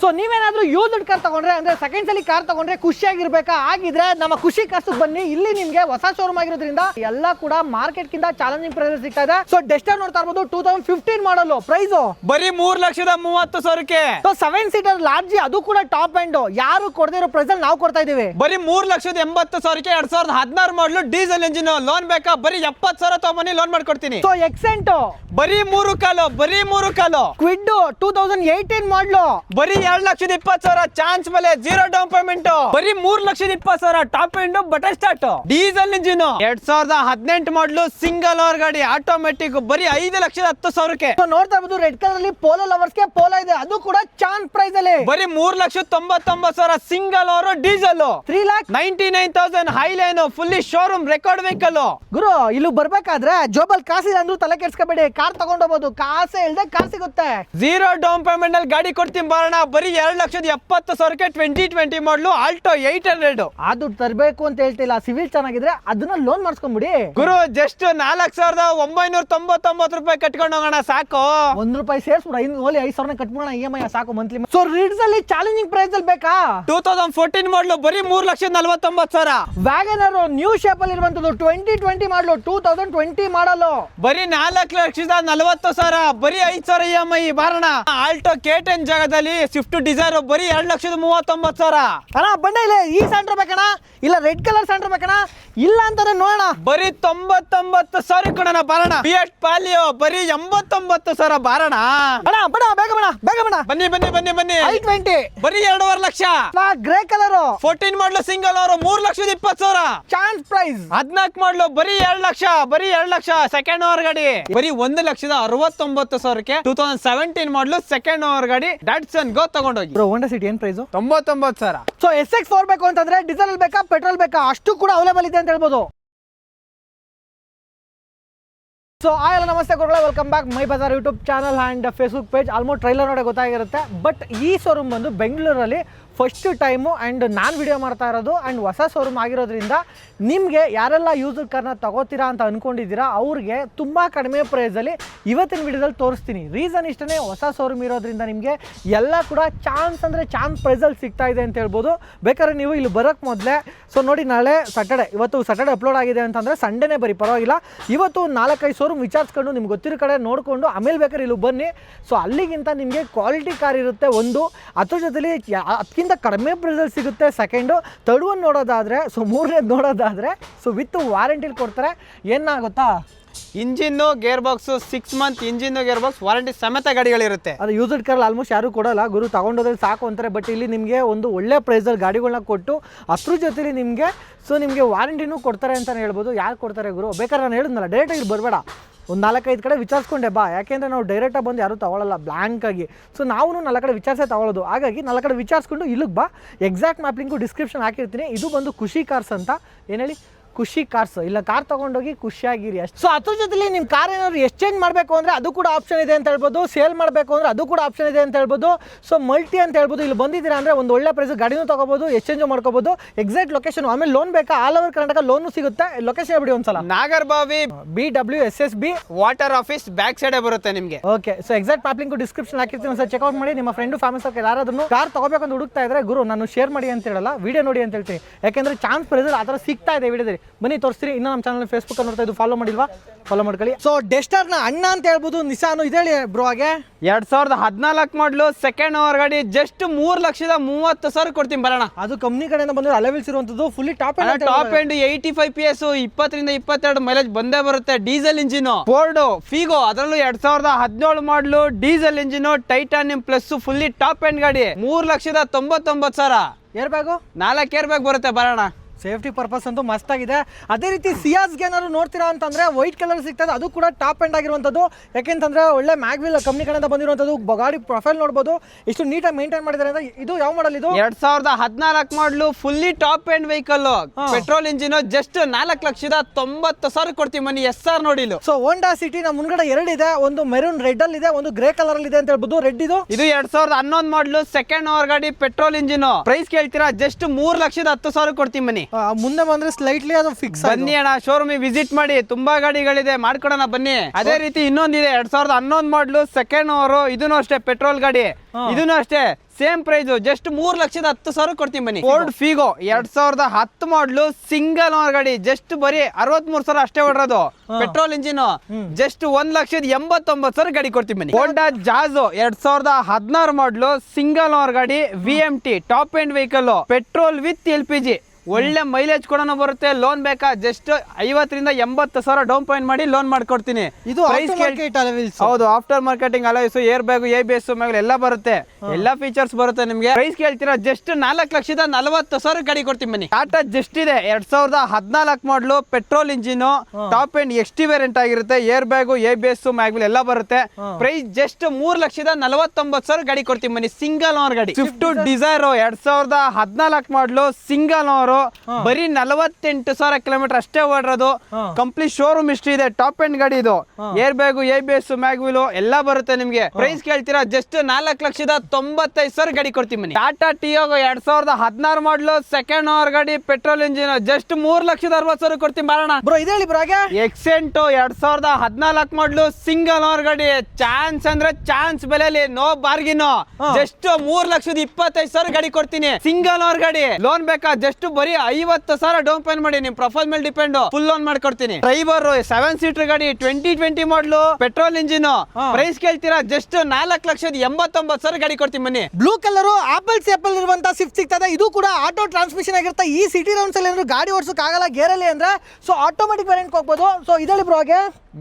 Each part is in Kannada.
ಸೊ ನೀವೇನಾದ್ರೂ ಯೂಸ್ಡ್ ಕಾರ್ ತಗೊಂಡ್ರೆ ಅಂದ್ರೆ ಸೆಕೆಂಡ್ಸ್ ಅಲ್ಲಿ ಕಾರ್ ತಗೊಂಡ್ರೆ ಖುಷಿಯಾಗಿರ್ಬೇಕಾ? ಆಗಿದ್ರೆ ನಮ್ಮ ಖುಷಿ ಕಾರ್ಸ್ ಬನ್ನಿ. ಇಲ್ಲಿ ನಿಮ್ಗೆ ಹೊಸ ಶೋರೂಮ್ ಆಗಿರೋದ್ರಿಂದ ಎಲ್ಲ ಕೂಡ ಮಾರ್ಕೆಟ್ ಕಿಂತ ಚಾಲೆಂಜಿಂಗ್ ಪ್ರೈಸ್ ಸಿಗ್ತಾ ಇದೆ. ಸೊ ಡೆಸ್ಟರ್ ನೋಡ್ತಾ ಇರಬಹುದು 2015 ಮಾಡಲ್ ಪ್ರೈಸ್ ಬರೀ 3,30,000ಕ್ಕೆ. ಸೊ 7 ಸೀಟರ್ ಲಾರ್ಜ್, ಅದು ಕೂಡ ಟಾಪ್ ಎಂಡ್. ಯಾರು ಕೊಡದೇ ಇರೋ ಪ್ರೈಸ್ ಅಲ್ಲಿ ನಾವು ಕೊಡ್ತಾ ಇದೀವಿ. ಬರೀ 3,80,000ಕ್ಕೆ 2016 ಮಾಡಲು ಡೀಸೆಲ್ ಇಂಜಿನ್. ಲೋನ್ ಬೇಕಾ? ಬರೀ 70,000 ತಗೊಂಬನ್ನಿ, ಲೋನ್ ಮಾಡ್ಕೊಡ್ತೀನಿ. ಸೊ ಎಕ್ಸೆಂಟ್ ಬರೀ 3 ಕಾಲು. ಕ್ವಿಡ್ 2018 ಮಾಡಲು ಬರೀ 2,20,000 ಚಾನ್ಸ್ ಮೇಲೆ 0 ಡೌನ್ ಪೇಮೆಂಟ್. ಬರೀ 3,20,000 top end button start diesel engine. 2018 ಮಾಡಲು ಸಿಂಗಲ್ ಓವರ್ ಗಾಡಿ ಆಟೋಮೆಟಿಕ್ ಬರೀ 5,10,000ಕ್ಕೆ. ನೋಡ್ತಾ ಇರ್ಬೋದು ರೆಡ್ ಕಲರ್ ಅಲ್ಲಿ ಪೋಲೋ ಲವರ್ಸ್ ಗೆ ಪೋಲೋ ಇದೆ, ಅದು ಕೂಡ ಚಾನ್ಸ್ ಪ್ರೈಸ್ ಅಲ್ಲಿ ಬರೀ 3,99,000 single over diesel. 3,99,000 Highline fully showroom record vehicle. ಗುರು ಇಲ್ಲಿ ಬರ್ಬೇಕಾದ್ರೆ ಜೋಬಲ್ ಕಾಸಿಲ್ಲ ಅಂದ್ರೂ ತಲೆ ಕೆಡ್ಸ್ಕೋಬೇಡಿ, ಕಾರ್ ತಗೊಂಡೋಗ್ಬೋದು. ಕಾಸೇ ಇಲ್ದೆ ಕಾರ್ ಸಿಗುತ್ತೆ. 0 ಡೌನ್ ಪೇಮೆಂಟ್ ಅಲ್ಲಿ ಗಾಡಿ ಕೊಡ್ತೀನಿ ಬಾರಣ. ಬರೀ 2,70,000ಕ್ಕೆ 2020 ಮಾಡಲು ಆಲ್ಟೋ 800. ಆ ದುಡ್ಡು ತರಬೇಕು ಅಂತ ಹೇಳ್ತಿಲ್ಲ, ಸಿವಿಲ್ ಚೆನ್ನಾಗಿದ್ರೆ ಅದನ್ನ ಲೋನ್ ಮಾಡಿಸ್ಕೊಂಡ್ಬಿಡಿ. ಗುರು ಜಸ್ಟ್ 4,999 ರೂಪಾಯಿ ಕಟ್ಕೊಂಡು ಹೋಗೋಣ ಸಾಕು. ₹1 ಸೇರ್ಸ್ಬಿಡ, ಇನ್ನು ಓಲಿ 5,000 ಕಟ್ಬಿಡೋಣ EMI ಸಾಕು ಮಂತ್ಲಿ. ಸೊ ರೀಡ್ಸ್ ಅಲ್ಲಿ ಚಾಲೆಂಜಿಂಗ್ ಪ್ರೈಸ್ ಅಲ್ಲಿ ಬೇಕಾ? 2014 ಮಾಡಲು ಬರೀ 3,49,000. ವ್ಯಾಗನರ್ ನ್ಯೂ ಶೇಪ್ ಅಲ್ಲಿ ಇರುವಂತದ್ದು 2020 ಮಾಡಲು 2020 ಮಾಡಲು ಬರೀ 4,40,000. ಬರೀ 5,000 EMI ಬಾರಣ. ಆಲ್ಟೋ K10 ಜಾಗದಲ್ಲಿ ಸ್ವಿಫ್ಟ್ ಡಿಸೈರ್ ಬರೀ 2,39,000. ಅಣ್ಣ ಬಂಡೆ ಇಲ್ಲ. ಈ ಸ್ಯಾಂಡ್ರೋ ಬೇಕಣ್ಣ, ಇಲ್ಲ ರೆಡ್ ಕಲರ್ ಸ್ಯಾಂಡ್ರೋ ಬೇಕಣ್ಣ, ಇಲ್ಲ ಅಂತಾರೆ ನೋಡೋಣ. ಬರೀ 99,000 ಕೊಡೋಣ ಬಾರಣ. ಫಿಯಟ್ ಪಾಲಿಯೋ ಬರೀ 89,000 ಬಾರಣ. ಅಣ್ಣ ಬಡ ಬೇಗ ಬಣ ಬೇಗ ಬಣ. ಬನ್ನಿ ಬನ್ನಿ ಬನ್ನಿ ಬನ್ನಿ. i20 ಬರೀ 2.5 ಲಕ್ಷ. ಗ್ರೇ ಕಲರ್ 14 ಮಾಡಲು ಸಿಂಗಲ್ ಅವರು 3,20,000. Chance price. 14 ಮಾಡಲು ಬರೀ 2 ಲಕ್ಷ. ಬರೀ 2 ಲಕ್ಷ ಸೆಕೆಂಡ್ ಓವರ್ ಗಾಡಿ ಬರೀ 1,69,000ಕ್ಕೆ. 2017 ಮಾಡಲು ಸೆಕೆಂಡ್ ಓವರ್ ಗಾಡಿ ಡಾಟ್ಸನ್ ಗೋ ತಗೊಂಡೋಗಿ. ಹೋಂಡಾ ಸಿಟಿ ಏನ್ ಪ್ರೈಸ್? 99,000. ಸೊ SX4 ಬೇಕು ಅಂತಂದ್ರೆ ಡೀಸೆಲ್ ಬೇಕಾ ಪೆಟ್ರೋಲ್ ಬೇಕಾ ಅಷ್ಟು ಕೂಡ ಅವೈಲೇಬಲ್ ಇದೆ ಅಂತ ಹೇಳ್ಬೋದು. ಸೊ ಆಯಲ್ಲ ನಮಸ್ತೆ ಗುರುಗಳೇ, welcome back my Bazaar YouTube channel and Facebook page. Almost trailer ನೋಡಿ ಗೊತ್ತಾಗಿರುತ್ತೆ. ಬಟ್ ಈ ಶೋರೂಮ್ ಬಂದು ಬೆಂಗಳೂರಲ್ಲಿ ಫಸ್ಟ್ ಟೈಮು ಆ್ಯಂಡ್ ನಾನು ವಿಡಿಯೋ ಮಾಡ್ತಾ ಇರೋದು ಆ್ಯಂಡ್ ಹೊಸ ಶೋರೂಮ್ ಆಗಿರೋದ್ರಿಂದ ನಿಮಗೆ ಯಾರೆಲ್ಲ ಯೂಸ್ಡ್ ಕಾರ್ನ ತಗೋತೀರಾ ಅಂತ ಅಂದ್ಕೊಂಡಿದ್ದೀರಾ ಅವ್ರಿಗೆ ತುಂಬ ಕಡಿಮೆ ಪ್ರೈಸಲ್ಲಿ ಇವತ್ತಿನ ವಿಡಿಯೋದಲ್ಲಿ ತೋರಿಸ್ತೀನಿ. ರೀಸನ್ ಇಷ್ಟೇ, ಹೊಸ ಶೋರೂಮ್ ಇರೋದ್ರಿಂದ ನಿಮಗೆ ಎಲ್ಲ ಕೂಡ ಚಾನ್ಸ್ ಅಂದರೆ ಚಾನ್ಸ್ ಪ್ರೈಸಲ್ಲಿ ಸಿಗ್ತಾ ಇದೆ ಅಂತ ಹೇಳ್ಬೋದು. ಬೇಕಾದ್ರೆ ನೀವು ಇಲ್ಲಿ ಬರೋಕ್ಕೆ ಮೊದಲೇ ಸೊ ನೋಡಿ, ನಾಳೆ ಸ್ಯಾಟರ್ಡೆ, ಇವತ್ತು ಸ್ಯಾಟರ್ಡೆ ಅಪ್ಲೋಡ್ ಆಗಿದೆ ಅಂತಂದರೆ ಸಂಡೇನೇ ಬರೀ ಪರವಾಗಿಲ್ಲ. ಇವತ್ತು 4-5 ಶೋರೂಮ್ ವಿಚಾರಿಸ್ಕೊಂಡು ನಿಮ್ಗೆ ಗೊತ್ತಿರೋ ಕಡೆ ನೋಡಿಕೊಂಡು ಆಮೇಲೆ ಬೇಕಾದ್ರೆ ಇಲ್ಲಿ ಬನ್ನಿ. ಸೊ ಅಲ್ಲಿಗಿಂತ ನಿಮಗೆ ಕ್ವಾಲಿಟಿ ಕಾರ್ ಇರುತ್ತೆ ಒಂದು, ಅದ್ರ ಜೊತೆಲಿ ಅದಕ್ಕಿಂತ ಕಡಿಮೆ ಪ್ರೈಸಲ್ಲಿ ಸಿಗುತ್ತೆ. ಸೆಕೆಂಡು, ಥರ್ಡ್ ಒನ್ ನೋಡೋದಾದರೆ, ಸೊ ಮೂರನೇದು ನೋಡೋದಾದರೆ ಸೊ ವಿತ್ ವಾರಂಟಿಲಿ ಕೊಡ್ತಾರೆ. ಏನಾಗುತ್ತಾ, engine gear box 6 month engine gear box warranty ಸಮೇತ ಗಾಡಿಗಳಿರುತ್ತೆ. ಅದು ಯೂಸ್ಡ್ ಕಾರಲ್ಲಿ ಆಲ್ಮೋಸ್ಟ್ ಯಾರು ಕೊಡೋಲ್ಲ. ಗುರು ತಗೊಂಡೋದ್ರೆ ಸಾಕು ಅಂತಾರೆ. ಬಟ್ ಇಲ್ಲಿ ನಿಮಗೆ ಒಂದು ಒಳ್ಳೆ ಪ್ರೈಸಲ್ಲಿ ಗಾಡಿಗಳನ್ನ ಕೊಟ್ಟು ಅದ್ರ ಜೊತೆಲಿ ನಿಮಗೆ ವಾರಂಟಿನೂ ಕೊಡ್ತಾರೆ ಅಂತಲೇ ಹೇಳ್ಬೋದು. ಯಾರು ಕೊಡ್ತಾರೆ ಗುರು? ಬೇಕಾದ್ರೆ ನಾನು ಹೇಳಿದ್ನಲ್ಲ, ಡೈರೆಕ್ಟಾಗಿ ಇಲ್ಲಿ ಬರಬೇಡ, ಒಂದು 4-5 ಕಡೆ ವಿಚಾರಿಸ್ಕೊಂಡೆ ಬಾ. ಯಾಕೆಂದರೆ ನಾವು ಡೈರೆಕ್ಟಾಗಿ ಬಂದು ಯಾರೂ ತೊಗೊಳ್ಳಲ್ಲ ಬ್ಲ್ಯಾಂಕಾಗಿ. ಸೊ ನಾವು 4 ಕಡೆ ವಿಚಾರಿಸೇ ತೊಗೊಳ್ಳೋದು. ಹಾಗಾಗಿ 4 ಕಡೆ ವಿಚಾರಿಸ್ಕೊಂಡು ಇಲ್ಲಿಗೆ ಬಾ. ಎಕ್ಸಾಕ್ಟ್ ಮ್ಯಾಪ್ ಲಿಂಕು ಡಿಸ್ಕ್ರಿಪ್ಷನ್ ಹಾಕಿರ್ತೀನಿ. ಇದು ಬಂದು ಖುಷಿ ಕಾರ್ಸ್ ಅಂತ. ಏನು ಹೇಳಿ, ಖುಷಿ ಕಾರ್ಸ್. ಇಲ್ಲ ಕಾರ್ ತೊಗೊಂಡೋಗಿ ಖುಷಿಯಾಗಿರಿ ಅಷ್ಟು. ಸೊ ಅದ್ರ ಜೊತೆಲಿ ನಿಮ್ಮ ಕಾರ್ ಏನಾದ್ರು ಎಕ್ಸ್ಚೇಂಜ್ ಮಾಡಬೇಕು ಅಂದರೆ ಅದು ಕೂಡ ಆಪ್ಷನ್ ಇದೆ ಅಂತ ಹೇಳ್ಬೋದು. ಸೇಲ್ ಮಾಡಬೇಕು ಅಂದರೆ ಅದು ಕೂಡ ಆಪ್ಷನ್ ಇದೆ ಅಂತ ಹೇಳ್ಬೋದು. ಸೊ ಮಲ್ಟಿ ಅಂತ ಹೇಳ್ಬೋದು. ಇಲ್ಲಿ ಬಂದಿದ್ದೀರಾ ಅಂದರೆ ಒಂದು ಒಳ್ಳೆ ಪ್ರೈಸ್ ಗಾಡಿನೂ ತೊಗೋಬೋದು, ಎಕ್ಸ್ಚೇಂಜು ಮಾಡ್ಕೋಬೋದು. ಎಕ್ಸಾಕ್ಟ್ ಲೊಕೇಶನ್, ಆಮೇಲೆ ಲೋನ್ ಬೇಕಾ ಆಲ್ ಓವರ್ ಕರ್ನಾಟಕ ಲೋನು ಸಿಗುತ್ತೆ. ಲೊಕೇಶನ್ ಹೇಳ್ಬಿಡಿ ಒಂದ್ಸಲ. Nagarbhavi BWSSB water office back ಸೈಡೇ ಬರುತ್ತೆ ನಿಮಗೆ. Okay. So exact map link description ಹಾಕಿರ್ತೀನಿ, ಒಂದ್ಸಲ ಚೆಕ್ಔಟ್ ಮಾಡಿ. ನಿಮ್ಮ ಫ್ರೆಂಡು ಫ್ಯಾಮಿಲಿ ಸರ್ಕಲ್ ಯಾರಾದ್ರೂ ಕಾರ್ ತಗೋಬೇಕಂತ ಹುಡುಕ್ತಾ ಇದ್ರೆ ಗುರು ನಾನು ಶೇರ್ ಮಾಡಿ ಅಂತ ಹೇಳಲ್ಲ, ವಿಡಿಯೋ ನೋಡಿ ಅಂತ ಹೇಳ್ತೀನಿ. ಯಾಕೆಂದ್ರೆ ಚಾನ್ಸ್ ಪ್ರೈಸಲ್ಲಿ ಆ ಥರ ಸಿಗ್ತಾ ಇದೆ ವಿಡಿಯೋದಲ್ಲಿ. ಬನ್ನಿ ತೋರಿಸ್ತೀರಿ. ಇನ್ನೂ ನಮ್ಮ ಚಾನಲ್ ಫೇಸ್ಬುಕ್ ನೋಡ್ತಾ ಇದು ಫಾಲೋ ಮಾಡಿಲ್ವಾ, ಫಾಲೋ ಮಾಡ್ಕೊಳ್ಳಿ. ಸೊ ಡೆಸ್ಟರ್ನ ಅಣ್ಣ ಅಂತ ಹೇಳ್ಬೋದು, ನಿಸಾನು ಇದೇಳಿ ಬ್ರೋ. ಹಾಗೆ 2014 ಮಾಡಲು ಸೆಕೆಂಡ್ ಓವರ್ ಗಾಡಿ ಜಸ್ಟ್ 3,30,000 ಕೊಡ್ತೀನಿ ಬರೋಣ. ಅದು ಕಂಪ್ನಿ ಕಡೆಯಿಂದ ಬಂದ್ರೆ ಅಲೆವಿಲ್ಸ್ ಇರುವಂತದ್ದು, fully top end 85 PS 20-22 mileage ಬಂದೇ ಬರುತ್ತೆ. ಡೀಸೆಲ್ ಇಂಜಿನ್ ಫೋರ್ಡ್ ಫಿಗೋ, ಅದರಲ್ಲೂ 2017 ಮಾಡಲು diesel engine titanium plus fully top end ಗಾಡಿ 3,99,000. ಏರ್ ಬ್ಯಾಗು 4 ಏರ್ ಬ್ಯಾಗ್ ಬರುತ್ತೆ ಬರೋಣ. ಸೇಫ್ಟಿ ಪರ್ಪಸ್ ಅಂತೂ ಮಸ್ತಾಗಿದೆ. ಅದೇ ರೀತಿ ಸಿಯಾಸ್ಗೆ ಏನಾದ್ರು ನೋಡ್ತೀರಾ ಅಂತಂದ್ರೆ ವೈಟ್ ಕಲರ್ ಸಿಗ್ತದೆ, ಅದು ಕೂಡ ಟಾಪ್ ಎಂಡ್ ಆಗಿರುವಂಥದ್ದು. ಯಾಕೆಂತಂದ್ರೆ ಒಳ್ಳೆ ಮ್ಯಾಗ್ವಿಲ್ ಕಂಪ್ನಿ ಕಡೆಯಿಂದ ಬಂದಿರುವಂಥದ್ದು. ಗಾಡಿ ಪ್ರೊಫೈಲ್ ನೋಡ್ಬೋದು ಎಷ್ಟು ನೀಟಾಗಿ ಮೇಂಟೈನ್ ಮಾಡಿದ್ದಾರೆ ಅಂತ. ಇದು ಯಾವ ಮಾಡಲ್? ಇದು 2014 ಮಾಡಲು fully top end vehicle, petrol engine. Just 4,90,000 ಕೊಡ್ತೀವಿ ಮನಿ. SR ನೋಡಿಲು. ಸೊ ಹೋಂಡಾ ಸಿಟಿ ನಮ್ಮ ಮುಂದ್ಗಡೆ 2 ಇದೆ, ಒಂದು ಮೆರೂನ್ ರೆಡ್ ಅಲ್ಲಿ ಇದೆ, ಒಂದು ಗ್ರೇ ಕಲರ್ ಅಲ್ಲಿ ಇದೆ ಅಂತ ಹೇಳ್ಬೋದು. ರೆಡ್ ಇದು 2011 ಮಾಡಲು ಸೆಕೆಂಡ್ ಓವರ್ ಗಾಡಿ ಪೆಟ್ರೋಲ್ ಇಂಜಿನ್. ಪ್ರೈಸ್ ಕೇಳ್ತೀರಾ? ಜಸ್ಟ್ 3,10,000 ಕೊಡ್ತೀವಿ ಮನಿ. ಮುಂದೆ ಬಂದ್ರೆ ಸ್ಲೈಟ್ಲಿ ಅದು ಫಿಕ್ಸ್. ಬನ್ನಿ ಅಣ್ಣ, ಶೋರೂಮ್ ವಿಸಿಟ್ ಮಾಡಿ, ತುಂಬಾ ಗಾಡಿಗಳಿದೆ, ಮಾಡ್ಕೊಡೋಣ ಬನ್ನಿ. ಅದೇ ರೀತಿ ಇನ್ನೊಂದಿದೆ 2011 ಮಾಡಲು ಸೆಕೆಂಡ್ ಓವರ್, ಇದನ್ನು ಅಷ್ಟೇ ಪೆಟ್ರೋಲ್ ಗಾಡಿ, ಇದನ್ನು ಅಷ್ಟೇ ಸೇಮ್ ಪ್ರೈಸ್, ಜಸ್ಟ್ 3,10,000 ಕೊಡ್ತೀನಿ ಬನ್ನಿ. ಫೋರ್ಡ್ ಫಿಗೋ 2010 ಮಾಡಲು ಸಿಂಗಲ್ ಓನರ್ ಗಾಡಿ, ಜಸ್ಟ್ ಬರೀ 63,000 ಅಷ್ಟೇ ಹೊಡ್ರೋದು, ಪೆಟ್ರೋಲ್ ಇಂಜಿನ್, ಜಸ್ಟ್ 1,89,000 ಗಾಡಿ ಕೊಡ್ತೀನಿ ಬನ್ನಿ. ಹೋಂಡಾ ಜಾಜೋ 2016 ಮಾಡಲು ಸಿಂಗಲ್ ಓನರ್ ಗಾಡಿ, VMT top end vehicle, petrol with LPG, ಒಳ್ಳೆ ಮೈಲೇಜ್ ಕೂಡ ಬರುತ್ತೆ. ಲೋನ್ ಬೇಕಾ, ಜಸ್ಟ್ 50,000 ರಿಂದ 80,000 ಡೌನ್ ಪೇಮೆಂಟ್ ಮಾಡಿ ಲೋನ್ ಮಾಡ್ಕೊಡ್ತೀನಿ. ಇದು ಹೌದು, after marketing alloys, air bag, ABS ಎಲ್ಲ ಬರುತ್ತೆ, ಎಲ್ಲಾ ಫೀಚರ್ಸ್ ಬರುತ್ತೆ ನಿಮ್ಗೆ. ಪ್ರೈಸ್ ಕೇಳ್ತೀರಾ, ಜಸ್ಟ್ 4,40,000 ಗಾಡಿ ಕೊಡ್ತೀನಿ ಬನ್ನಿ. ಟಾಟಾ ಜಸ್ಟ್ ಇದೆ 2014 ಮಾಡಲು, petrol engine, top end XT variant ಆಗಿರುತ್ತೆ, ಏರ್ ಬ್ಯಾಗ್, ABS ಮ್ಯಾಗ್ವಿಲ್ ಎಲ್ಲ ಬರುತ್ತೆ. ಪ್ರೈಸ್ ಜಸ್ಟ್ 3,49,000 ಗಾಡಿ ಕೊಡ್ತೀನಿ ಬನ್ನಿ, ಸಿಂಗಲ್ ಓನರ್ ಗಾಡಿ. ಸ್ವಿಫ್ಟ್ ಡಿಸೈರ್ 2014 ಮಾಡಲು, ಸಿಂಗಲ್ ಓನರ್, ಬರೀ 48,000 ಕಿಲೋಮೀಟರ್ ಅಷ್ಟೇ ಓಡಿರೋದು, ಕಂಪ್ಲೀಟ್ ಶೋರೂಮ್ ಹಿಸ್ಟ್ರಿ ಇದೆ, ಟಾಪ್ ಎಂಡ್ ಗಾಡಿ ಇದು, ಏರ್ ಬ್ಯಾಗ್, ABS ಮ್ಯಾಗ್ವಿಲ್ ಎಲ್ಲ ಬರುತ್ತೆ ನಿಮ್ಗೆ. ಪ್ರೈಸ್ ಕೇಳ್ತೀರಾ, ಜಸ್ಟ್ 4,95,000 ಗಾಡಿ ಕೊಡ್ತೀನಿ ಬನ್ನಿ. ಟಾಟಾ ಟಿಯಾಗೋ 2016 ಮಾಡಲು, ಸೆಕೆಂಡ್ ಓನರ್ ಗಾಡಿ, ಪೆಟ್ರೋಲ್ ಇಂಜಿನ್, ಜಸ್ಟ್ 3,60,000 ಕೊಡ್ತೀನಿ ಬಾರಣ. ಬ್ರೋ ಇದೆ ಹೇಳಿ ಬ್ರೋ. ಎಕ್ಸೆಂಟ್ 2014 ಮಾಡಲು, ಸಿಂಗಲ್ ಓನರ್ ಗಾಡಿ, ಚಾನ್ಸ್ ಅಂದ್ರೆ ಚಾನ್ಸ್ ಬೆಲೆಯಲ್ಲಿ, ನೋ ಬಾರ್ಗಿನ್, ಜಸ್ಟ್ 3,25,000 ಗಾಡಿ ಕೊಡ್ತೀನಿ, ಸಿಂಗಲ್ ಓನರ್ ಗಾಡಿ. ಲೋನ್ ಬೇಕಾ, ಜಸ್ಟ್ ಬರೀ 50,000 ಡೌನ್ ಪೇಮೆಂಟ್ ಮಾಡಿ, ನಿಮ್ ಪ್ರೊಫೈಲ್ ಮೇಲೆ ಡಿಪೆಂಡ್, ಫುಲ್ ಲೋನ್ ಮಾಡ್ಕೊಡ್ತೀನಿ. ಡ್ರೈವರ್ 7 ಸೀಟರ್ ಗಾಡಿ, 2020 ಮಾಡಲು, ಪೆಟ್ರೋಲ್ ಇಂಜಿನ್. ಪ್ರೈಸ್ ಕೇಳ್ತೀರಾ, ಜಸ್ಟ್ 4,89,000 ಗಾಡಿ ಕೊಡ್ತೀನಿ ಬನ್ನಿ. ಬ್ಲೂ ಕಲರ್ ಆಪಲ್ ಸೇಪಲ್ ಇರುವಂತ ಸ್ವಿಫ್ಟ್ ಸಿಗ್ತದೆ. ಇದು ಕೂಡ ಆಟೋ ಟ್ರಾನ್ಸ್ಮಿಷನ್ ಆಗಿರುತ್ತೆ. ಈ ಸಿಟಿ ರೌಂಡ್ಸ್ ಅಲ್ಲಿ ಏನಾದ್ರು ಗಾಡಿ ಓಡಿಸೋಕೆ ಆಗಲ್ಲ ಗೇರಲ್ಲಿ ಅಂದ್ರೆ, ಸೊ ಆಟೋಮೆಟಿಕ್ ವೇರಿಯಂಟ್ ಹೋಗ್ಬೋದು. ಸೊ ಇದರಲ್ಲಿ ಬ್ರೋ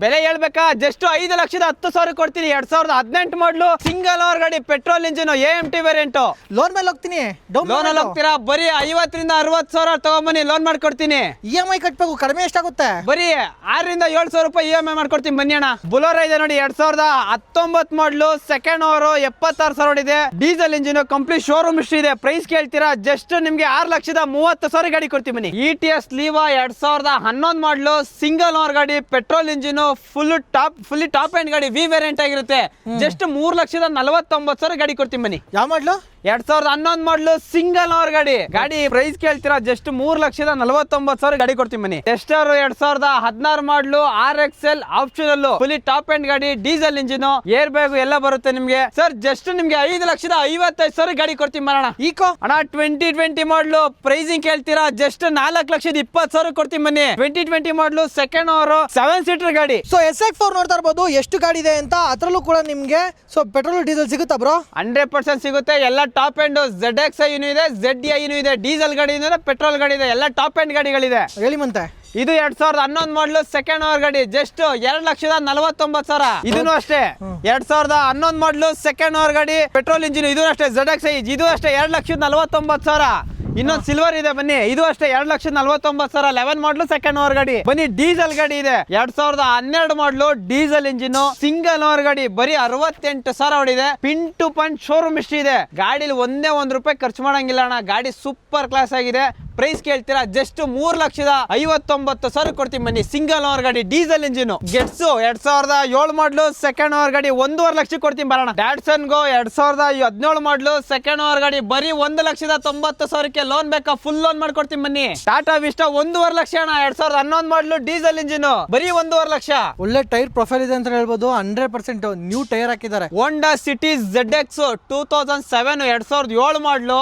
ಬೆಲೆ ಹೇಳ್ಬೇಕಾ, ಜಸ್ಟ್ 5,10,000 ಕೊಡ್ತೀನಿ. 2018 ಮಾಡಲು, ಸಿಂಗಲ್ ಓನರ್ ಗಾಡಿ, petrol engine, AMT variant. Loan ಮೇಲೆ ಹೋಗ್ತೀನಿ, ಲೋನ್ ಅಲ್ಲಿ ಹೋಗ್ತೀರಾ, ಬರೀ 50,000 ರಿಂದ 60,000 ತಗೊಂಬನ್ನಿ, ಲೋನ್ ಮಾಡ್ಕೊಡ್ತೀನಿ. EMI ಕಟ್ಬೇಕು, ಕಡಿಮೆ ಎಷ್ಟಾಗುತ್ತೆ? ಬರೀ 6,000 ರಿಂದ 7,000 ರೂಪಾಯಿ EMI ಮಾಡ್ಕೊಡ್ತೀನಿ ಬನ್ನಿ ಅಣ್ಣ. ಬುಲೋರ ಇದೆ ನೋಡಿ 2019 ಮಾಡಲು, ಸೆಕೆಂಡ್ ಓವರ್, 76,000 ಹೊಡಿದೆ, diesel engine, complete showroom history ಇದೆ. ಪ್ರೈಸ್ ಕೇಳ್ತೀರಾ, ಜಸ್ಟ್ ನಿಮ್ಗೆ 6,30,000 ಗಾಡಿ ಕೊಡ್ತೀನಿ ಬನ್ನಿ. ETS Liva 2011 model, single owner ಗಾಡಿ, petrol engine, fully top end ಗಾಡಿ, V ವೇರಿಯಂಟ್ ಆಗಿರುತ್ತೆ, ಜಸ್ಟ್ 3,49,000 ಗಾಡಿ ಕೊಡ್ತೀನಿ ಬನ್ನಿ. ಯಾವ ಮಾಡ್ಲು? 2011 ಮಾಡಲು, ಸಿಂಗಲ್ ಓನರ್ ಗಾಡಿ ಪ್ರೈಸ್ ಕೇಳ್ತೀರಾ, ಜಸ್ಟ್ 3,49,000 ಗಾಡಿ ಕೊಡ್ತೀನಿ ಬನ್ನಿ. ಟೆಸ್ಟರ್ 2016 model, RXL optional, fully top end ಗಾಡಿ, ಡೀಸೆಲ್ ಇಂಜಿನ್, ಏರ್ ಬ್ಯಾಗ್ ಎಲ್ಲ ಬರುತ್ತೆ ನಿಮ್ಗೆ. ಸರ್ ಜಸ್ಟ್ ನಿಮ್ಗೆ 5,55,000 ಗಾಡಿ ಕೊಡ್ತೀನಿ ಬರೋಣ. ಈಕೋ ಅಣ್ಣ 2020 ಮಾಡಲು, ಪ್ರೈಸಿಂಗ್ ಕೇಳ್ತೀರಾ, ಜಸ್ಟ್ 4,20,000 ಕೊಡ್ತೀನಿ ಬನ್ನಿ. 2020 ಮಾಡಲು, ಸೆಕೆಂಡ್ ಓವರ್, 7 ಸೀಟರ್ ಗಾಡಿ. ಸೊ SX4 ನೋಡ್ತಾ ಇರ್ಬೋದು ಎಷ್ಟು ಗಾಡಿ ಇದೆ ಅಂತ. ಅದರಲ್ಲೂ ಕೂಡ ನಿಮ್ಗೆ ಸೊ ಪೆಟ್ರೋಲ್ ಡೀಸೆಲ್ ಸಿಗುತ್ತಾ ಬ್ರೋ? 100% ಸಿಗುತ್ತೆ. ಎಲ್ಲ ಟಾಪ್ ಎಂಡ್ ZXi ಇದೆ, ZDi ಇದೆ, ಡೀಸೆಲ್ ಗಾಡಿ ಇದೆ, ಪೆಟ್ರೋಲ್ ಗಾಡಿ ಇದೆ, ಎಲ್ಲ ಟಾಪ್ ಎಂಡ್ ಗಾಡಿಗಳಿದೆ. ಹೇಳಿ ಮತ್ತೆ. ಇದು 2011 ಮಾಡಲು, ಸೆಕೆಂಡ್ ಓವರ್ ಗಾಡಿ, ಜಸ್ಟ್ 2,49,000. ಇದನ್ನು ಅಷ್ಟೇ 2011 ಮಾಡಲು, ಸೆಕೆಂಡ್ ಓವರ್ ಗಾಡಿ, ಪೆಟ್ರೋಲ್ ಇಂಜಿನ್, ಇದು ಅಷ್ಟೇ ZXi, ಇದು ಅಷ್ಟೇ 2,49,000. ಇನ್ನೊಂದು ಸಿಲ್ವರ್ ಇದೆ ಬನ್ನಿ, ಇದು ಅಷ್ಟೇ 2,49,000. 11 ಮಾಡಲು, ಸೆಕೆಂಡ್ ಓವರ್ ಗಾಡಿ. ಬನ್ನಿ ಡೀಸೆಲ್ ಗಾಡಿ ಇದೆ 2012 ಮಾಡಲು, ಡೀಸೆಲ್ ಇಂಜಿನ್, ಸಿಂಗಲ್ ಓವರ್ ಗಾಡಿ, ಬರೀ 68,000 ಹೊಡಿದೆ, pin to point showroom history ಇದೆ. ಗಾಡಿಲಿ ಒಂದೇ ₹1 ಖರ್ಚು ಮಾಡಂಗಿಲ್ಲ ಅಣ್ಣ, ಗಾಡಿ ಸೂಪರ್ ಕ್ಲಾಸ್ ಆಗಿದೆ. ಪ್ರೈಸ್ ಕೇಳ್ತೀರಾ, ಜಸ್ಟ್ 3,59,000 ಕೊಡ್ತೀನಿ ಬನ್ನಿ, ಸಿಂಗಲ್ ಓವರ್ ಗಾಡಿ, diesel engine. Getz 2007 model, second over ಗಾಡಿ, 1,50,000 ಲಕ್ಷ ಕೊಡ್ತೀನಿ ಬರೋಣ. ಡ್ಯಾಟ್ಸನ್ ಗೋ 2017 ಮಾಡಲು, ಸೆಕೆಂಡ್ ಓವರ್ ಗಾಡಿ, ಬರೀ 1,90,000 ಲೋನ್ ಬೇಕಾ, ಫುಲ್ ಲೋನ್ ಮಾಡ್ಕೊಡ್ತೀನಿ ಬನ್ನಿ. ಟಾಟಾ ವಿಸ್ಟಾ 1,50,000 ಲಕ್ಷ ಅಣ್ಣ, 2011 ಮಾಡಲು, ಡೀಸೆಲ್ ಇಂಜಿನ್, ಬರೀ 1,50,000 ಲಕ್ಷ. ಒಳ್ಳೆ ಟೈರ್ ಪ್ರೊಫೈಲ್ ಇದೆ ಅಂತ ಹೇಳ್ಬೋದು. 100% ನ್ಯೂ ಟೈರ್ ಹಾಕಿದ್ದಾರೆ. ಹೋಂಡಾ ಸಿಟಿ ZX 2007 2007 ಮಾಡಲು,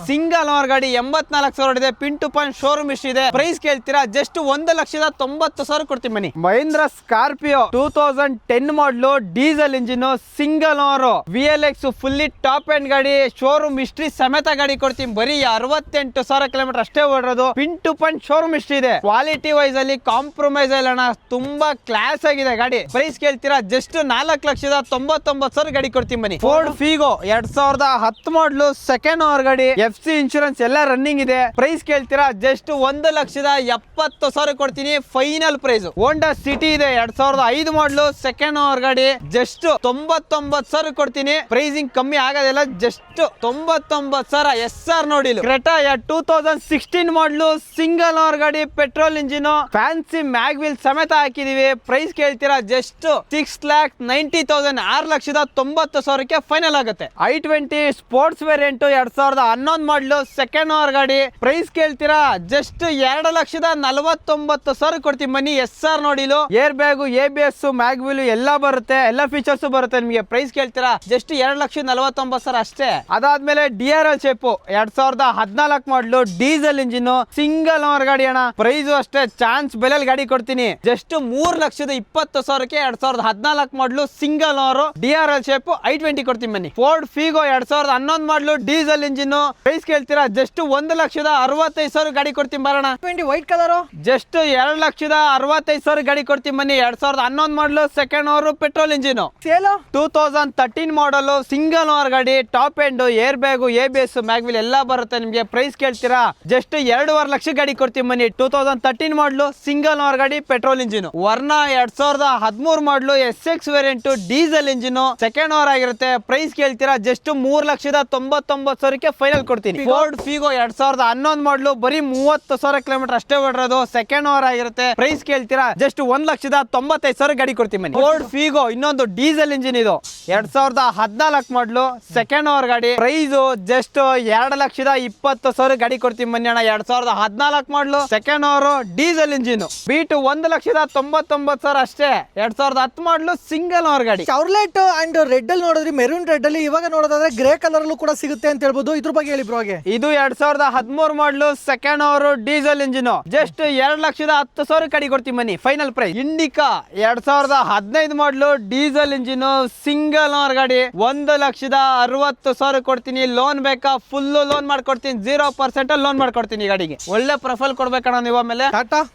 ಸಿಂಗಲ್ ಓವರ್ ಗಾಡಿ, 84,000 ಹೊಡಿದೆ, pin to point showroom history ಇದೆ. ಪ್ರೈಸ್ ಕೇಳ್ತೀರಾ, ಜಸ್ಟ್ 1,90,000 ಕೊಡ್ತೀನಿ ಬನ್ನಿ. Mahindra Scorpio 2010 model, diesel engine, single over, VLX fully top end ಗಾಡಿ, ಶೋರೂಮ್ ಹಿಸ್ಟ್ರಿ ಸಮೇತ ಗಾಡಿ ಕೊಡ್ತೀನಿ. ಬರೀ 68,000 ಕಿಲೋಮೀಟರ್ ಅಷ್ಟೇ ಓಡಿರೋದು, pin to point showroom history ಇದೆ. ಕ್ವಾಲಿಟಿ ವೈಸ್ ಅಲ್ಲಿ ಕಾಂಪ್ರಮೈಸ್ ಇಲ್ಲ ಅಣ್ಣ, ತುಂಬಾ ಕ್ಲಾಸ್ ಆಗಿದೆ ಗಾಡಿ. ಪ್ರೈಸ್ ಕೇಳ್ತೀರಾ, ಜಸ್ಟ್ 4,99,000 ಗಾಡಿ ಕೊಡ್ತೀನಿ ಬನ್ನಿ. Ford Figo 2010 model, second over ಗಾಡಿ, FC ಇನ್ಶೂರೆನ್ಸ್ ಎಲ್ಲ ರನ್ನಿಂಗ್ ಇದೆ. ಪ್ರೈಸ್ ಕೇಳ್ತೀರಾ, ಜಸ್ಟ್ 1,70,000 ಕೊಡ್ತೀನಿ, ಫೈನಲ್ ಪ್ರೈಸ್. ಹೋಂಡಾ ಸಿಟಿ ಇದೆ 2005 ಮಾಡಲು, ಸೆಕೆಂಡ್ ಓವರ್ ಗಾಡಿ, ಜಸ್ಟ್ 99,000 ಕೊಡ್ತೀನಿ. ಪ್ರೈಸಿಂಗ್ ಕಮ್ಮಿ ಆಗೋದಿಲ್ಲ, ಜಸ್ಟ್ 99,000. SR ನೋಡಿ. ಕ್ರೆಟಾ 2016 ಮಾಡಲು, ಸಿಂಗಲ್ ಓವರ್ ಗಾಡಿ, ಪೆಟ್ರೋಲ್ ಇಂಜಿನ್, ಫ್ಯಾನ್ಸಿ ಮ್ಯಾಗ್ವಿಲ್ ಸಮೇತ ಹಾಕಿದೀವಿ. ಪ್ರೈಸ್ ಕೇಳ್ತೀರಾ, ಜಸ್ಟ್ 6,90,000, 6,90,000 ಫೈನಲ್ ಆಗುತ್ತೆ. i20 sports variant 2011 model, second over ಗಾಡಿ, ಪ್ರೈಸ್ ಕೇಳ್ತೀರಾ ಜಸ್ಟ್ 2,49,000 ಕೊಡ್ತೀನಿ ಬನ್ನಿ. SR ನೋಡಿಲು ಏರ್ ಬ್ಯಾಗು ABS ಮ್ಯಾಗ್ವಿಲ್ ಎಲ್ಲ ಬರುತ್ತೆ, ಎಲ್ಲ ಫೀಚರ್ಸ್ ಬರುತ್ತೆ. ನಿಮಗೆ ಪ್ರೈಸ್ ಕೇಳ್ತೀರಾ ಜಸ್ಟ್ 2,49,000 ಅಷ್ಟೇ. ಅದಾದ್ಮೇಲೆ DRL shape 2014 model diesel engine single owner ಗಾಡಿ ಅಣ್ಣ. ಪ್ರೈಸ್ ಅಷ್ಟೇ ಚಾನ್ಸ್ ಬೆಲೆಯಲ್ಲಿ ಗಾಡಿ ಕೊಡ್ತೀನಿ ಜಸ್ಟ್ 3,20,000ಕ್ಕೆ 2014 ಮಾಡಲು single owner DRL shape i20 ಕೊಡ್ತೀನಿ ಬನ್ನಿ. ಫೋರ್ಡ್ ಫೀಗೋ 2011 ಮಾಡಲು ಡೀಸೆಲ್ ಇಂಜಿನ್ ಪ್ರೈಸ್ ಕೇಳ್ತೀರಾ ಜಸ್ಟ್ 1,65,000 ಗಾಡಿ ಕೊಡ್ತೀನಿ ಬರೋಣ. ವೈಟ್ ಕಲರ್ ಜಸ್ಟ್ 2,65,000 ಗಾಡಿ ಕೊಡ್ತೀನಿ ಬನ್ನಿ. 2011 model second owner petrol engine Sail 2013 model single owner ಗಾಡಿ, top end, air bag ABS mag wheel ಎಲ್ಲ ಬರುತ್ತೆ. ನಿಮಗೆ ಪ್ರೈಸ್ ಕೇಳ್ತೀರಾ ಜಸ್ಟ್ 2.5 ಲಕ್ಷ ಗಾಡಿ ಕೊಡ್ತೀನಿ ಬನ್ನಿ. 2013 ಮಾಡಲು ಸಿಂಗಲ್ ಓನರ್ ಗಾಡಿ ಪೆಟ್ರೋಲ್ ಇಂಜಿನ್. ವರ್ಣ 2013 ಮಾಡಲು SX variant diesel engine second owner ಆಗಿರುತ್ತೆ. ಪ್ರೈಸ್ ಕೇಳ್ತೀರಾ ಜಸ್ಟ್ 3,99,000ಕ್ಕೆ ಫೈನಲ್ ಕೊಡ್ತೀನಿ. ಫೋರ್ಡ್ ಫೀಗೋ 2011 ಮಾಡಲು ಬರೀ 30,000 ಕಿಲೋಮೀಟರ್ ಅಷ್ಟೇ ಓಡಿರೋದು, ಸೆಕೆಂಡ್ ಓವರ್ ಆಗಿರುತ್ತೆ. ಪ್ರೈಸ್ ಕೇಳ್ತೀರಾ ಜಸ್ಟ್ 1,95,000 ಗಾಡಿ ಕೊಡ್ತೀನಿ ಬನ್ನಿ. ಫೋರ್ಡ್ ಫೀಗೋ ಇನ್ನೊಂದು ಡೀಸೆಲ್ ಇಂಜಿನ್ ಇದು 2014 ಮಾಡಲು ಸೆಕೆಂಡ್ ಓವರ್ ಗಾಡಿ. ಪ್ರೈಸ್ ಜಸ್ಟ್ 2,20,000 ಗಾಡಿ ಕೊಡ್ತೀನಿ ಬನ್ನಿ ಅಣ್ಣ. 2014 ಮಾಡಲು second over diesel engine Beat 1,99,000 ಅಷ್ಟೇ. 2010 ಮಾಡಲು ಸಿಂಗಲ್ ಓವರ್ ಗಾಡಿ. ಚಾರ್ಲೆಟ್ ಅಂಡ್ ರೆಡ್ ಅಲ್ಲಿ ನೋಡಿದ್ರಿ, ಮೆರೂನ್ ರೆಡ್ ಅಲ್ಲಿ. ಇವಾಗ ನೋಡೋದಾದ್ರೆ ಗ್ರೇ ಕಲರ್ ಕೂಡ ಸಿಗುತ್ತೆ ಅಂತ ಹೇಳ್ಬೋದು. ಇದ್ರ ಬಗ್ಗೆ ಹೇಳಿ ಬ್ರೋ. ಇದು 2013 ಮಾಡಲು second over diesel engine just 2,10,000 ಗಾಡಿ ಕೊಡ್ತೀನಿ ಬನ್ನಿ. Final price. ಇಂಡಿಕಾ 2015 ಮಾಡಲು ಡೀಸೆಲ್ ಇಂಜಿನ್ ಸಿಂಗಲ್ ಓನರ್ ಗಾಡಿ 1,60,000 ಕೊಡ್ತೀನಿ. ಲೋನ್ ಬೇಕಾ? ಫುಲ್ ಲೋನ್ ಮಾಡ್ಕೊಡ್ತೀನಿ, 0% ಲೋನ್ ಮಾಡ್ಕೊಡ್ತೀನಿ. ಗಾಡಿಗೆ ಒಳ್ಳೆ ಪ್ರೊಫೈಲ್ ಕೊಡ್ಬೇಕಣ್ಣ ನೀವು. ಆಮೇಲೆ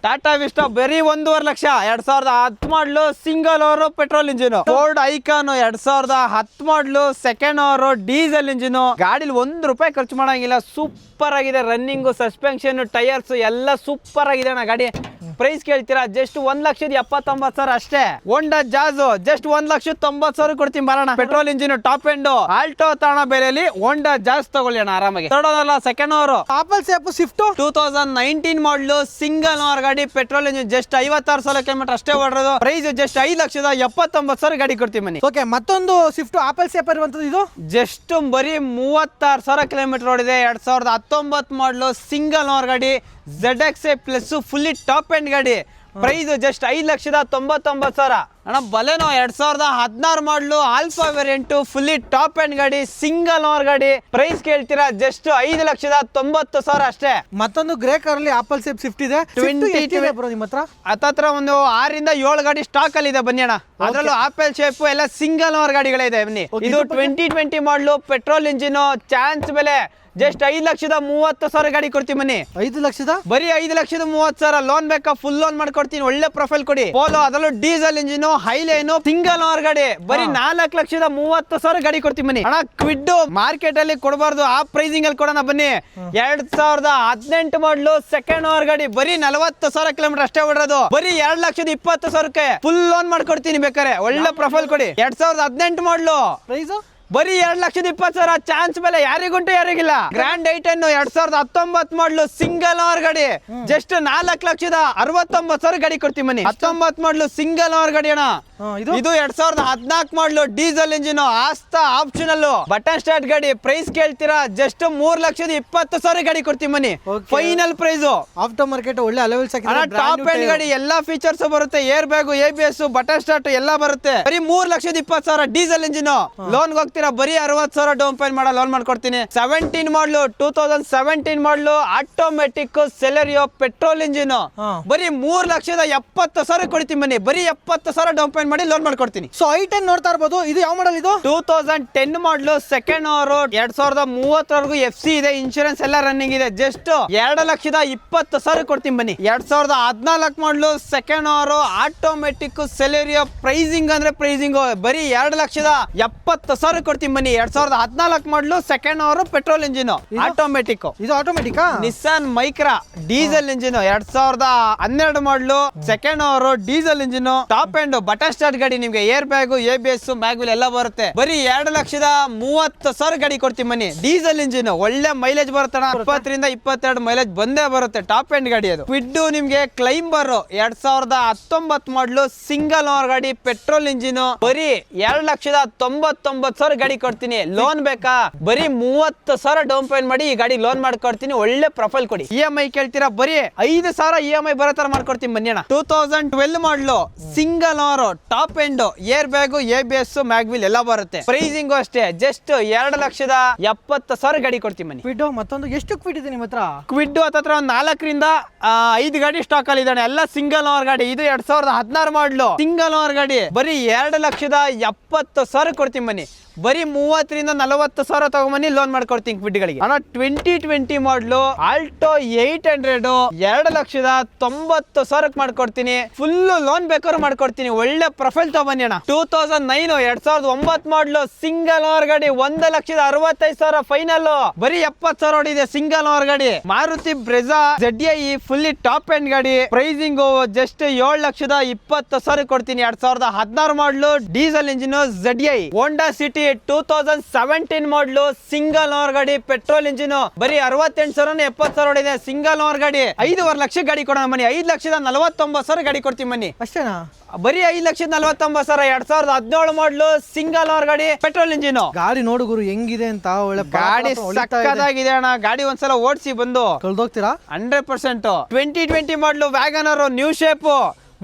ಟಾಟಾ ವಿಸ್ಟಾ ಬರೀ 1.5 ಲಕ್ಷ 2010 ಮಾಡಲು single over petrol engine. Ford icon 2010 model second over diesel engine. ಗಾಡಿಲಿ ₹1 ಖರ್ಚು ಮಾಡಂಗಿಲ್ಲ, ಸೂಪರ್ ಆಗಿದೆ. ರನ್ನಿಂಗ್, ಸಸ್ಪೆನ್ಷನ್, ಟೈರ್ಸ್ ಎಲ್ಲ ಸೂಪರ್ ಆಗಿದೆ ಅಣ್ಣ ಗಾಡಿ. ಪ್ರೈಸ್ ಕೇಳ್ತೀರಾ ಜಸ್ಟ್ 1,79,000 ಅಷ್ಟೇ. ಹೋಂಡಾ ಜಾಜ್ ಜಸ್ಟ್ 1,90,000 ಕೊಡ್ತೀನಿ ಬರೋಣ. Petrol engine top end. Alto ತಾಣ ಬೆಲೆಯಲ್ಲಿ ಹೋಂಡಾ ಜಾಜ್ ತಗೊಳ್ಳಿ ಅಣ್ಣ ಆರಾಮಾಗಿ. ತಗೊಳ್ಳೋದಲ್ಲ ಸೆಕೆಂಡ್ ಓವರ್. ಆಪಲ್ ಸೇಪ್ ಸ್ವಿಫ್ಟ್ 2019 ಮಾಡಲು ಸಿಂಗಲ್ ಓನರ್ ಗಾಡಿ, ಪೆಟ್ರೋಲ್ ಇಂಜಿನ್ ಜಸ್ಟ್ 56,000 ಕಿಲೋಮೀಟರ್ ಅಷ್ಟೇ ಓಡಿರೋದು. ಪ್ರೈಸ್ ಜಸ್ಟ್ 5,79,000 ಗಾಡಿ ಕೊಡ್ತೀನಿ ಬನ್ನಿ. ಓಕೆ, ಮತ್ತೊಂದು ಸ್ವಿಫ್ಟ್ ಆಪಲ್ ಸೇಪ್ ಇರುವಂತದ್ದು. ಇದು ಜಸ್ಟ್ ಬರೀ 36,000 ಕಿಲೋಮೀಟರ್ ಓಡಿದೆ. 2019 ಮಾಡಲು ಸಿಂಗಲ್ ಓನರ್ ಗಾಡಿ, ZXA plus fully top end ಗಾಡಿ. ಪ್ರೈಸ್ ಜಸ್ಟ್ 5,99,000 ಅಣ್ಣ. ಬಲೆನೋ 2016 ಮಾಡಲು alpha variant fully top end ಗಾಡಿ, ಸಿಂಗಲ್ ಓನರ್ ಗಾಡಿ. ಪ್ರೈಸ್ ಕೇಳ್ತೀರಾ ಜಸ್ಟ್ 5,90,000 ಅಷ್ಟೇ. ಮತ್ತೊಂದು ಗ್ರೇ ಕಲರ್ ಅಲ್ಲಿ ಆಪಲ್ ಸೇಪ್ ಸ್ವಿಫ್ಟ್ ಇದೆ. 20 ಬ್ರೋ ನಿಮ್ಮ ಹತ್ರ ಒಂದು 6 ರಿಂದ 7 ಗಾಡಿ ಸ್ಟಾಕ್ ಅಲ್ಲಿ ಇದೆ ಬನ್ನಿ ಅಣ್ಣ. ಅದರಲ್ಲೂ ಆಪಲ್ ಶೇಪ್ ಎಲ್ಲ ಸಿಂಗಲ್ ಓನರ್ ಗಾಡಿಗಳಿದೆ ಬನ್ನಿ. ಇದು 2020 ಮಾಡಲು ಪೆಟ್ರೋಲ್ ಇಂಜಿನ್, ಚಾನ್ಸ್ ಬೆಲೆ ಜಸ್ಟ್ 5,30,000 ಗಾಡಿ ಕೊಡ್ತೀನಿ ಬನ್ನಿ. 5 ಲಕ್ಷದ ಬರೀ 5,30,000. ಲೋನ್ ಬೇಕಾ? ಫುಲ್ ಲೋನ್ ಮಾಡ್ಕೊಡ್ತೀನಿ. ಒಳ್ಳೆ ಪ್ರೊಫೈಲ್ ಕೊಡಿ. ಪೋಲೋ ಅದರಲ್ಲೂ diesel engine, Highline, single owner ಗಾಡಿ ಬರೀ 4,30,000 ಗಾಡಿ ಕೊಡ್ತೀನಿ ಬನ್ನಿ ಅಣ್ಣ. ಕ್ವಿಡ್ ಮಾರ್ಕೆಟ್ ಅಲ್ಲಿ ಕೊಡಬಾರ್ದು, ಆ ಪ್ರೈಸಿಂಗ್ ಅಲ್ಲಿ ಕೊಡೋಣ ಬನ್ನಿ. 2018 ಮಾಡಲು ಸೆಕೆಂಡ್ ಓನರ್ ಗಾಡಿ, ಬರೀ 40,000 ಕಿಲೋಮೀಟರ್ ಅಷ್ಟೇ ಓಡಿರೋದು. ಬರೀ 2,20,000ಕ್ಕೆ ಫುಲ್ ಲೋನ್ ಮಾಡ್ಕೊಡ್ತೀನಿ ಬೇಕಾರೆ. ಒಳ್ಳೆ ಪ್ರೊಫೈಲ್ ಕೊಡಿ. 2018 ಮಾಡಲು ಪ್ರೈಸ್ ಬರೀ 2,20,000. ಚಾನ್ಸ್ ಮೇಲೆ ಯಾರಿಗುಂಟು ಯಾರಿಗಿಲ್ಲ. Grand i ten 2019 model single owner ಗಾಡಿ ಜಸ್ಟ್ 4,69,000 ಗಾಡಿ ಕೊಡ್ತೀನಿ ಬನ್ನಿ. 19 ಮಾಡಲು ಸಿಂಗಲ್ ಓನರ್ ಗಾಡಿ ಅಣ್ಣ. ಇದು 2014 model diesel engine, Asta optional, button start ಗಾಡಿ. ಪ್ರೈಸ್ ಕೇಳ್ತೀರಾ ಜಸ್ಟ್ 3,20,000 ಗಾಡಿ ಕೊಡ್ತೀನಿ ಬನ್ನಿ. Final price. ಆಫ್ಟರ್ ಮಾರ್ಕೆಟ್ ಒಳ್ಳೆ ಅಲೆವೆಲ್ಸ್ ಟಾಪ್ ಎಂಡ್ ಗಾಡಿ, ಎಲ್ಲಾ ಫೀಚರ್ಸ್ ಬರುತ್ತೆ. Air bag, ABS, button start ಎಲ್ಲ ಬರುತ್ತೆ. ಬರೀ 3,20,000 ಡೀಸೆಲ್ ಇಂಜಿನ್. ಲೋನ್ ಹೋಗ್ತೀರಾ ಬರೀ 60,000 ಡೌನ್ ಪೇಮೆಂಟ್ ಮಾಡೋ ಲೋನ್ ಮಾಡ್ಕೊಡ್ತೀನಿ. 17 ಮಾಡಲು 2017 ಮಾಡಲು ಆಟೋಮೆಟಿಕ್ ಸೆಲೆರಿಯೋ ಪೆಟ್ರೋಲ್ ಇಂಜಿನ್ ಬರೀ 3,70,000 ಕೊಡ್ತೀನಿ ಬನ್ನಿ. ಬರೀ 70,000 ಡೌನ್ ಪೇಮೆಂಟ್ ಮಾಡಿ ಲೋನ್ ಮಾಡ್ಕೊಡ್ತೀನಿ. ಸೊ i10 ನೋಡ್ತಾ ಇರಬಹುದು. ಇದು ಯಾವ ಮಾಡಲ್? ಇದು 2010 ಮಾಡಲು ಸೆಕೆಂಡ್ ಓವರ್ 2030 FC ಇದೆ. ಇನ್ಶೂರೆನ್ಸ್ ಎಲ್ಲ ರನ್ನಿಂಗ್ ಇದೆ. ಜಸ್ಟ್ 2,20,000 ಕೊಡ್ತೀನಿ ಬನ್ನಿ. 2014 ಮಾಡಲು second over automatic Celerio. Pricing ಅಂದ್ರೆ ಪ್ರೈಸಿಂಗ್ ಬರೀ 2,70,000 ಕೊಡ್ತೀನಿ ಬನ್ನಿ. 2014 ಮಾಡಲು second over petrol engine, automatic. ಇದು automatic. Nissan Micra diesel engine 2012 model second over diesel engine, top end, button start ಗಾಡಿ. ನಿಮ್ಗೆ ಏರ್ ಬ್ಯಾಗು, ABS, ಮ್ಯಾಗ್ವಿಲ್ ಎಲ್ಲ ಬರುತ್ತೆ. ಬರೀ 2,30,000 ಗಾಡಿ ಕೊಡ್ತೀನಿ ಬನ್ನಿ. ಡೀಸೆಲ್ ಇಂಜಿನ್ ಒಳ್ಳೆ ಮೈಲೇಜ್ ಬರುತ್ತೆ. 20 ರಿಂದ 22 ಮೈಲೇಜ್ ಬಂದೇ ಬರುತ್ತೆ. ಟಾಪ್ ಎಂಡ್ ಗಾಡಿ ಅದು. ಕ್ವಿಡ್ ನಿಮ್ಗೆ ಕ್ಲೈಂಬರ್ 2019 ಮಾಡಲು ಸಿಂಗಲ್ ಓನರ್ ಗಾಡಿ, ಪೆಟ್ರೋಲ್ ಇಂಜಿನ್. ಬರೀ 2,99,000 ಗಾಡಿ ಕೊಡ್ತೀನಿ. ಲೋನ್ ಬೇಕಾ? ಬರೀ 30,000 ಡೌನ್ ಪೇಮೆಂಟ್ ಮಾಡಿ ಈ ಗಾಡಿ ಲೋನ್ ಮಾಡ್ಕೊಡ್ತೀನಿ. ಒಳ್ಳೆ ಪ್ರೊಫೈಲ್ ಕೊಡಿ. EMI ಕೇಳ್ತೀರಾ? ಬರೀ 5,000 EMI ಬರೋ ತರ ಮಾಡ್ಕೊಡ್ತೀನಿ ಬನ್ನಿ ಅಣ್ಣ. 2012 ಮಾಡಲು single owner, top end, air bag, ABS, mag wheel ಎಲ್ಲ ಬರುತ್ತೆ. ಪ್ರೈಸಿಂಗು ಅಷ್ಟೇ ಜಸ್ಟ್ 2,70,000 ಗಾಡಿ ಕೊಡ್ತೀನಿ ಬನ್ನಿ. ಕ್ವಿಡ್ ಮತ್ತೊಂದು ಎಷ್ಟು ಕ್ವಿಡ್ ಇದೆ ನಿಮ್ಮ ಹತ್ರ? ಕ್ವಿಡ್ ಹತ್ರ ಒಂದು 4ರಿಂದ 5 ಗಾಡಿ ಸ್ಟಾಕ್ ಅಲ್ಲಿ ಇದ್ದಾನೆ. ಎಲ್ಲ ಸಿಂಗಲ್ ಓನರ್ ಗಾಡಿ. ಇದು 2016 ಮಾಡಲು ಸಿಂಗಲ್ ಓನರ್ ಗಾಡಿ. ಬರೀ 2,70,000 ಕೊಡ್ತೀನಿ ಬನ್ನಿ. ಬರೀ 30ರಿಂದ 40,000 ತಗೊಂಬನ್ನಿ, ಲೋನ್ ಮಾಡ್ಕೊಡ್ತೀನಿ ಕ್ವಿಡ್ಗಳಿಗೆ. ಅಣ್ಣ 2020 ಮಾಡಲು ಆಲ್ಟೋ 800 2,90,000 ಮಾಡ್ಕೊಡ್ತೀನಿ. ಫುಲ್ ಲೋನ್ ಬೇಕಾದ್ರೂ ಮಾಡ್ಕೊಡ್ತೀನಿ. ಒಳ್ಳೆ ಪ್ರೊಫೈಲ್ ತಗೊಂಬನ್ನಿ ಅಣ್ಣ. 2009 2009 ಮಾಡಲು ಸಿಂಗಲ್ ಓನರ್ ಗಾಡಿ 1,65,000 ಫೈನಲ್. ಬರೀ 70,000 ಹೊಡಿದೆ ಸಿಂಗಲ್ ಓನರ್ ಗಾಡಿ. Maruti Brezza ZDI fully top end ಗಾಡಿ. ಪ್ರೈಸಿಂಗ್ ಜಸ್ಟ್ 7,20,000 ಕೊಡ್ತೀನಿ. 2016 ಮಾಡಲು diesel engine ZDI. Honda City 2017 ಮಾಡಲು ಸಿಂಗಲ್ ಓನರ್ ಗಾಡಿ, ಪೆಟ್ರೋಲ್ ಇಂಜಿನ್. ಬರೀ 68,000 70,000 ಹೊಡಿದೆ ಸಿಂಗಲ್ ಓನರ್ ಗಾಡಿ. 5.5 ಲಕ್ಷ ಗಾಡಿ ಕೊಡೋಣ ಬನ್ನಿ. 5,49,000 ಗಾಡಿ ಕೊಡ್ತೀನಿ ಬನ್ನಿ. ಅಷ್ಟೇನಾ? ಬರೀ 5,49,000. 2017 ಮಾಡಲು ಸಿಂಗಲ್ ಓನರ್ ಗಾಡಿ, ಪೆಟ್ರೋಲ್ ಇಂಜಿನ್. ಗಾಡಿ ನೋಡು ಗುರು ಹೆಂಗಿದೆ ಅಂತ. ಒಳ್ಳೆ ಗಾಡಿ ಸಕ್ಕದಾಗಿದೆ ಅಣ್ಣ. ಗಾಡಿ ಒಂದ್ಸಲ ಓಡಿಸಿ ಬಂದು ಕಳ್ದೋಗ್ತೀರಾ 100%. 2020 ಮಾಡಲು ವ್ಯಾಗನರ್ ನ್ಯೂ ಶೇಪ್.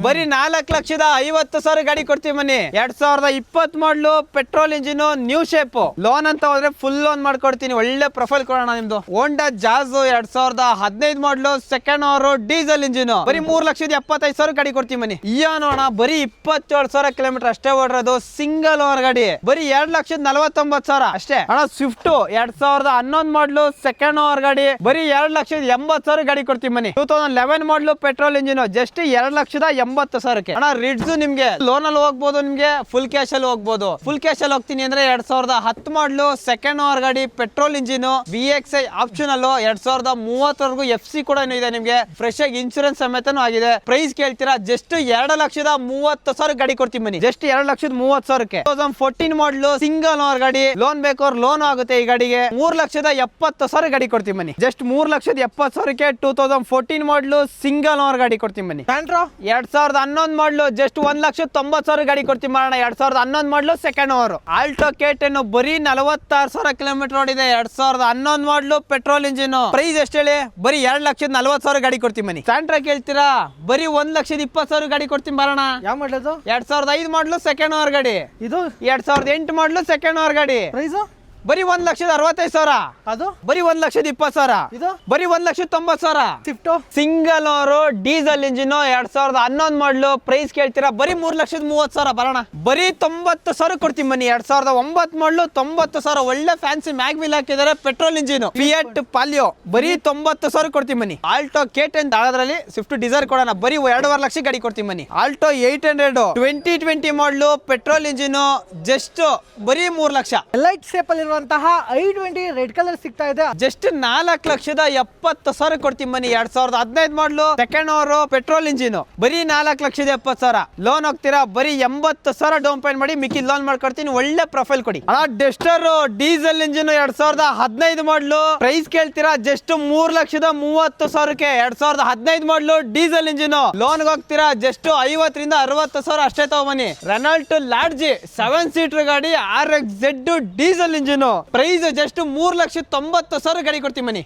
ಬರೀ 4,50,000 ಗಾಡಿ ಕೊಡ್ತೀವಿ ಬನ್ನಿ. 2020 ಮಾಡಲು petrol engine new shape. Loan ಅಂತ ಹೋದ್ರೆ ಫುಲ್ ಲೋನ್ ಮಾಡ್ಕೊಡ್ತೀನಿ. ಒಳ್ಳೆ ಪ್ರೊಫೈಲ್ ಕೊಡೋಣ ನಿಮ್ದು. ಹೋಂಡಾ ಜಾಜ್ 2015 ಮಾಡಲು ಸೆಕೆಂಡ್ ಓನರ್ ಡೀಸೆಲ್ ಇಂಜಿನ್. ಬರೀ 3,75,000 ಗಾಡಿ ಕೊಡ್ತೀವಿ ಬನ್ನಿ. ನೋಣ ಬರೀ 27,000 ಕಿಲೋಮೀಟರ್ ಅಷ್ಟೇ ಓಡಿರೋದು. ಸಿಂಗಲ್ ಓನರ್ ಗಾಡಿ. ಬರೀ 2,49,000 ಅಷ್ಟೇ ಅಣ್ಣ. ಸ್ವಿಫ್ಟ್ 2011 ಮಾಡಲು ಸೆಕೆಂಡ್ ಓನರ್ ಗಾಡಿ. ಬರೀ 2,80,000 ಗಾಡಿ ಕೊಡ್ತೀವಿ ಬನ್ನಿ. 2011 ಮಾಡಲು ಪೆಟ್ರೋಲ್ ಇಂಜಿನ್ ಜಸ್ಟ್ 2,80,000 ಅಣ್ಣ. ರಿಡ್ಸ್ ನಿಮ್ಗೆ ಲೋನ್ ಅಲ್ಲಿ ಹೋಗ್ಬೋದು, ನಿಮ್ಗೆ ಫುಲ್ ಕ್ಯಾಶ್ ಅಲ್ಲಿ ಹೋಗ್ಬೋದು. ಫುಲ್ ಕ್ಯಾಶ್ ಅಲ್ಲಿ ಹೋಗ್ತೀನಿ ಅಂದ್ರೆ 2010 ಮಾಡಲು ಸೆಕೆಂಡ್ ಓನರ್ ಗಾಡಿ, petrol engine, VXI optional. 2030 FC ಕೂಡ ಇದೆ ನಿಮ್ಗೆ. ಫ್ರೆಶ್ ಆಗಿ ಇನ್ಶೂರೆನ್ಸ್ ಸಮೇತನೂ ಆಗಿದೆ. ಪ್ರೈಸ್ ಕೇಳ್ತೀರಾ? ಜಸ್ಟ್ 2,30,000 ಗಾಡಿ ಕೊಡ್ತೀನಿ ಬನ್ನಿ. ಜಸ್ಟ್ 2,30,000. 2014 ಮಾಡಲು ಸಿಂಗಲ್ ಓನರ್ ಗಾಡಿ. ಲೋನ್ ಬೇಕವ್ರು ಲೋನ್ ಆಗುತ್ತೆ ಈ ಗಾಡಿಗೆ. 3,70,000 ಗಾಡಿ ಕೊಡ್ತೀನಿ ಬನ್ನಿ. ಜಸ್ಟ್ 3,70,000 2014 ಮಾಡಲು ಸಿಂಗಲ್ ಓನರ್ ಗಾಡಿ ಕೊಡ್ತೀನಿ ಬನ್ನಿ. 2011 ಮಾಡಲು ಜಸ್ಟ್ 1,90,000 ಗಾಡಿ ಕೊಡ್ತೀವಿ ಮಾಡೋಣ. 2011 model second owner. Alto K10 ಬರೀ 46,000 ಕಿಲೋಮೀಟರ್ ಓಡಿದೆ. 2011 ಮಾಡಲು ಪೆಟ್ರೋಲ್ ಇಂಜಿನ್. ಪ್ರೈಸ್ ಎಷ್ಟು ಹೇಳಿ? ಬರೀ 2,40,000 ಗಾಡಿ ಕೊಡ್ತೀವಿ ಬನ್ನಿ. ಸ್ಯಾಂಟ್ರಾ ಕೇಳ್ತೀರಾ? ಬರೀ 1,20,000 ಗಾಡಿ ಕೊಡ್ತೀನಿ ಬರೋಣ. ಯಾವ ಮಾಡಲು? 2005 ಮಾಡಲು ಸೆಕೆಂಡ್ ಓನರ್ ಗಾಡಿ. ಇದು 2008 ಮಾಡಲು ಸೆಕೆಂಡ್ ಓನರ್ ಗಾಡಿ. ಪ್ರೈಸ್ ಬರೀ 1,65,000. ಅದು ಬರೀ 1,20,000. ಇದು ಬರೀ 1,90,000. Swift single owner diesel engine. 2011 ಮಾಡಲು. ಪ್ರೈಸ್ ಕೇಳ್ತೀರಾ? ಬರೀ 3,30,000 ಬರೋಣ. ಬರೀ 90,000 ಕೊಡ್ತೀನಿ ಬನ್ನಿ. 2009 ಮಾಡಲು 90,000. ಒಳ್ಳೆ ಫ್ಯಾನ್ಸಿ ಮ್ಯಾಗ್ವಿಲ್ ಹಾಕಿದ್ದಾರೆ. Petrol engine. ಫಿಯಟ್ ಪಾಲಿಯೋ ಬರೀ 90,000 ಕೊಡ್ತೀನಿ ಬನ್ನಿ. ಆಲ್ಟೋ K10 ದಾಳದ್ರಲ್ಲಿ ಸ್ವಿಫ್ಟ್ ಡಿಸೈರ್ ಕೊಡೋಣ. ಬರೀ 2.5 ಲಕ್ಷ ಗಾಡಿ ಕೊಡ್ತೀನಿ ಬನ್ನಿ. ಆಲ್ಟೋ 800 2020 ಮಾಡಲು ಪೆಟ್ರೋಲ್ ಇಂಜಿನ್ ಜಸ್ಟ್ ಬರೀ 3 ಲಕ್ಷ. ಲೈಟ್ ಶೇಪ್ ಅಲ್ಲಿ i20 ರೆಡ್ ಕಲರ್ ಸಿಗ್ತಾ ಇದೆ. ಜಸ್ಟ್ 4,70,000 ಕೊಡ್ತೀನಿ ಬನ್ನಿ. 2015 ಮಾಡಲು ಸೆಕೆಂಡ್ ಓನರ್ ಪೆಟ್ರೋಲ್ ಇಂಜಿನ್. ಬರೀ 4,70,000. ಲೋನ್ ಹೋಗ್ತೀರಾ? ಬರೀ 80,000 ಡೌನ್ ಪೇಮೆಂಟ್ ಮಾಡಿ, ಮಿಕ್ಕಿ ಲೋನ್ ಮಾಡ್ಕೊಡ್ತೀನಿ. ಒಳ್ಳೆ ಪ್ರೊಫೈಲ್ ಕೊಡಿ ಅಣ್ಣ. ಡೆಸ್ಟರ್ ಡೀಸೆಲ್ ಇಂಜಿನ್ 2015 ಮಾಡಲು. ಪ್ರೈಸ್ ಕೇಳ್ತೀರಾ? ಜಸ್ಟ್ 3,30,000. 2015 ಮಾಡಲು ಡೀಸೆಲ್ ಇಂಜಿನ್. ಲೋನ್ ಹೋಗ್ತೀರಾ? ಜಸ್ಟ್ 50,000ರಿಂದ 60,000 ಅಷ್ಟೇ ತಗೊಂಬನ್ನಿ. ರೆನಾಲ್ಟ್ ಲಾಡ್ಜ್ 7 ಸೀಟರ್ ಗಾಡಿ RXZ diesel engine. Price just 3,90,000 ಗಾಡಿ ಕೊಡ್ತೀನಿ ಬನ್ನಿ.